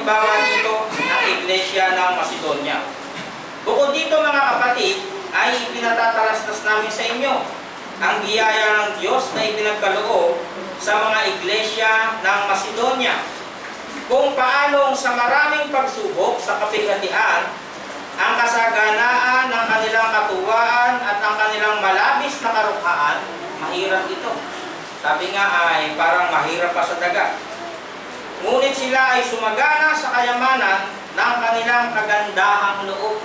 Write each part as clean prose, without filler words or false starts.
halimbawa dito ng Iglesia ng Macedonia. Bukod dito mga kapatid, ay pinatatalastas namin sa inyo ang biyaya ng Diyos na ipinagkaloob sa mga iglesia ng Macedonia, kung paanong sa maraming pagsubok sa kapighatian, ang kasaganaan ng kanilang katuwaan at ang kanilang malabis na karukhaan, mahirap ito. Sabi nga ay parang mahirap pa sa dagat. Ngunit sila ay sumagana sa kayamanan ng kanilang kagandahang loob.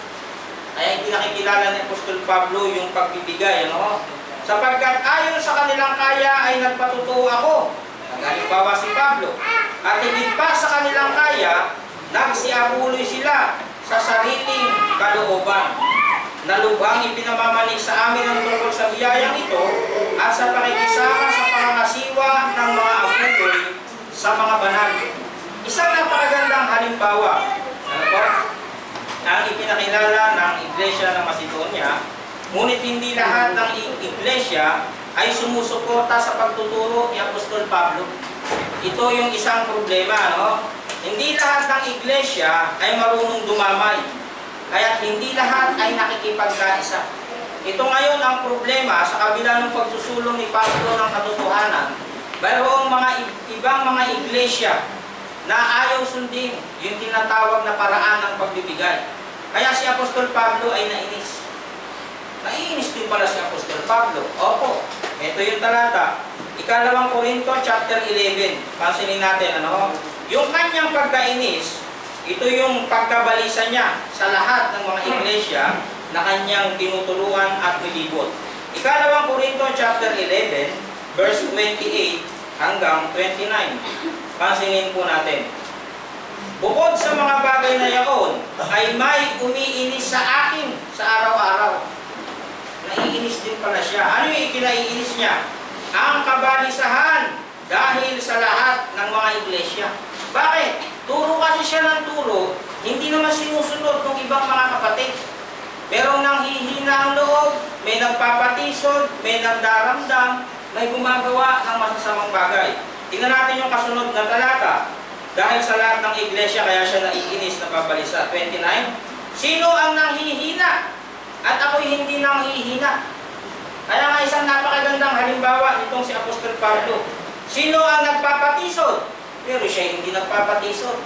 Kaya pinakikilala ni Apostol Pablo yung pagbibigay, ano? Sapagkat ayon sa kanilang kaya ay nagpatutuo ako. Halimbawa si Pablo. At higit pa sa kanilang kaya, nagsiabuloy sila sa sariling kalooban. Nalubhang ipinamamanig sa amin ang tungkol sa biyayang ito at sa pakikisama sa pangangasiwa ng mga apostol sa mga banal. Isang napakagandang halimbawa, ano po? Ang ipinakilala ng Iglesia ng Macedonia, ngunit hindi lahat ng Iglesia ay sumusuporta sa pagtuturo ni Apostol Pablo. Ito yung isang problema, no? Hindi lahat ng Iglesia ay marunong dumamay, kaya hindi lahat ay nakikipagkaisa. Ito ngayon ang problema sa kabila ng pagsusulong ni Pablo ng katotohanan. Mayroong ibang mga iglesia na ayaw sundin yung tinatawag na paraan ng pagbibigay. Kaya si Apostol Pablo ay nainis. Nainis din pala si Apostol Pablo. Opo, ito yung talata. Ikalawang Korinto chapter 11. Pansinin natin, ano? Yung kanyang pagkainis, ito yung pagkabalisa niya sa lahat ng mga iglesia na kanyang tinutuluan at nilibot. Ikalawang Korinto chapter 11, verse 28 hanggang 29. Pansinin po natin. Bukod sa mga bagay na yaon, ay may umiinis sa akin sa araw-araw. Naiinis din pala siya. Ano yung ikinaiinis niya? Ang kabalisahan dahil sa lahat ng mga iglesia. Bakit? Turo kasi siya ng turo, hindi naman sinusunod ng ibang mga kapatid. Merong nanghihina ang loob, may nagpapatisod, may nagdaramdam, may gumagawa ng masasamang bagay. Tingnan natin yung kasunod na talata. Dahil sa lahat ng iglesia, kaya siya naiinis na babalisa. 29. Sino ang nanghihina? At ako'y hindi nanghihina. Kaya nga isang napakagandang halimbawa itong si Apostol Pablo. Sino ang nagpapatisod? Pero siya hindi nagpapatisod.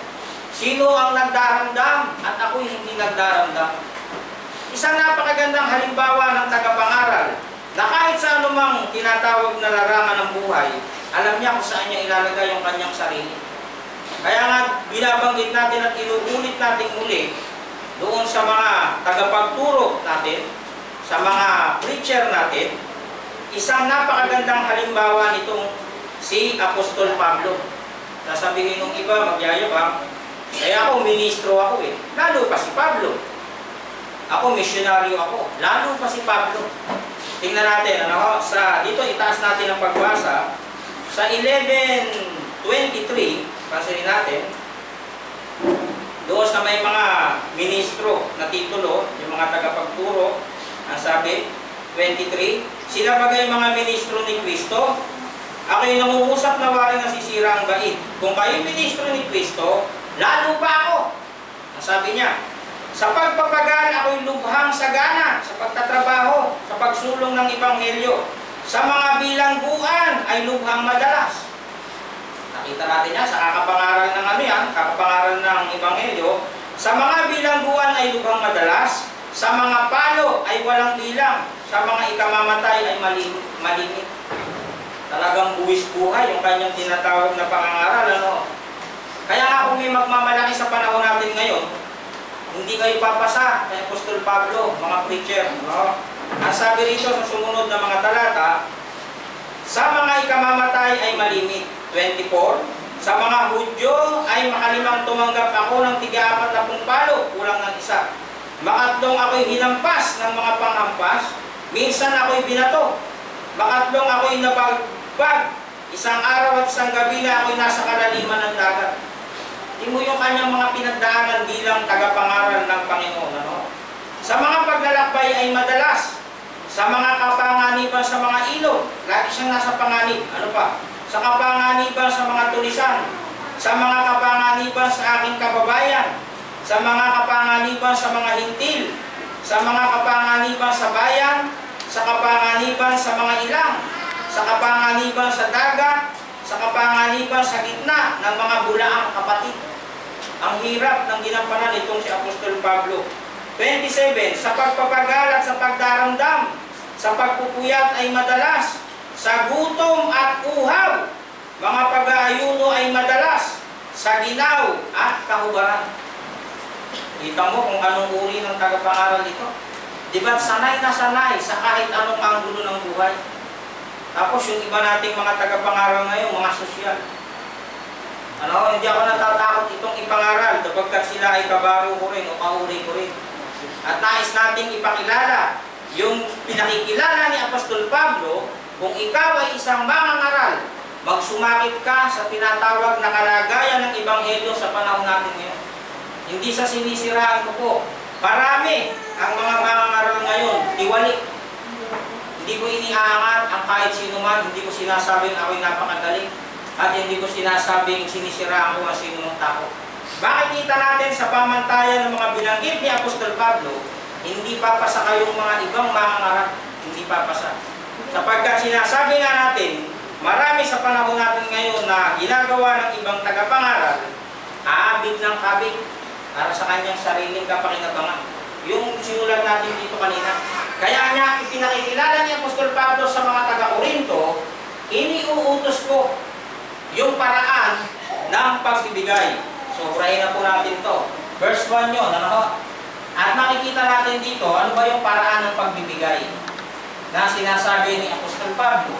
Sino ang nagdaramdam? At ako'y hindi nagdaramdam. Isang napakagandang halimbawa ng tagapangaral na kahit sa anumang tinatawag na larangan ng buhay, alam niya kung saan niya ilalagay yung kanyang sarili. Kaya nga, binabanggit natin at inuulit natin muli doon sa mga tagapagturo natin, sa mga preacher natin, isang napakagandang halimbawa nitong si Apostol Pablo. Sasabihin ng iba, magyayabang, kaya ako, ministro ako eh. Lalo pa si Pablo. Ako, misyonaryo ako. Lalo pa si Pablo. Tingnan natin, ano, dito itaas natin ang pagbasa. Sa 11:23, pansinin natin, doon sa may mga ministro na titulo, yung mga tagapagturo, ang sabi, 23, sila bagay mga ministro ni Kristo, ako'y nangungusap na waring nasisira ang bait. Kung kayo ministro ni Kristo, lalo pa ako. Ang sabi niya, sa pagpapagal ako'y lubhang sagana sa pagtatrabaho, sa pagsulong ng Ebanghelyo. Sa mga bilangguan ay lubhang madalas. Nakita natin yan sa kakapangaral ng ano yan, kakapangaral ng Ebanghelyo. Sa mga bilangguan ay lubhang madalas, sa mga palo ay walang bilang, sa mga ikamamatay ay malimit. Talagang buwis buhay yung kanyang tinatawag na pangangaral, ano? Kaya nga kung may magmamalaki sa panahon natin ngayon, hindi kayo papasa kay Apostol Pablo, mga preacher, no? Ang sabi rito sa sumunod na mga talata, sa mga ikamamatay ay malimit. 24, sa mga Hudyo ay makalimang tumanggap ako ng tiga-40 palo, kulang ng isa. Makatlong ako'y hinampas ng mga panghampas, minsan ako'y binato. Makatlong ako'y nabagbag, isang araw at isang gabi na ako'y nasa kalaliman ng dagat. Hindi mo yung kanyang mga pinagdaanan bilang tagapangaral ng Panginoon. Ano? Sa mga paglalakbay ay madalas. Sa mga kapanganiban sa mga ilog, lagi siyang nasa panganib. Ano pa? Sa kapanganiban sa mga tulisan. sa mga kapanganiban sa aking kababayan, sa mga kapanganiban sa mga hintil, sa mga kapanganiban sa bayan, sa kapanganiban sa mga ilang, sa kapanganiban sa dagat, sa kapanganiban sa gitna ng mga bulaang kapatid. Ang hirap ng ginampanan nitong si Apostol Pablo. 27, sa pagpapagal at sa pagdaramdam, sa pagpupuyat ay madalas, sa gutom at uhaw, mga pag-aayuno ay madalas, sa ginaw at kahubaran. Kita mo kung anong uri ng tagapangaral ito. Di ba't sanay na sanay sa kahit anong anggulo ng buhay? Tapos yung iba nating mga tagapangaral ngayon, mga sosyal. Hindi ako natatakot itong ipangaral kapag sila ay kabaro ko rin o kauri ko rin. At nais nating ipakilala yung pinakikilala ni Apostol Pablo, kung ikaw ay isang mangangaral, magsumakit ka sa tinatawag na kalagayan ng Ebanghelyo sa panahon natin ngayon. Hindi sa sinisiraan ko po. Marami ang mga mangangaral ngayon, tiwalik. Hindi ko iniaangat ang kahit sino man, hindi ko sinasabing ako'y napakagaling, at hindi ko sinasabing sinisiraan ko ang sino ng tao. Makikita natin sa pamantayan ng mga binanggit ni Apostol Pablo, hindi papasa kayong mga ibang mangangaral, hindi papasa. Sapagkat sinasabi nga natin, marami sa panahon natin ngayon na ginagawa ng ibang tagapangaral, aabig ng kabig para sa kanyang sariling kapakinabangan. Yung sinulat natin dito kanina. Kaya niya ipinakikilala ni Apostol Pablo sa mga taga-Korinto, iniuutos ko yung paraan ng pagbibigay. So, pray na po natin to. Verse 1 yun, At makikita natin dito, ano ba yung paraan ng pagbibigay na sinasabi ni Apostol Pablo.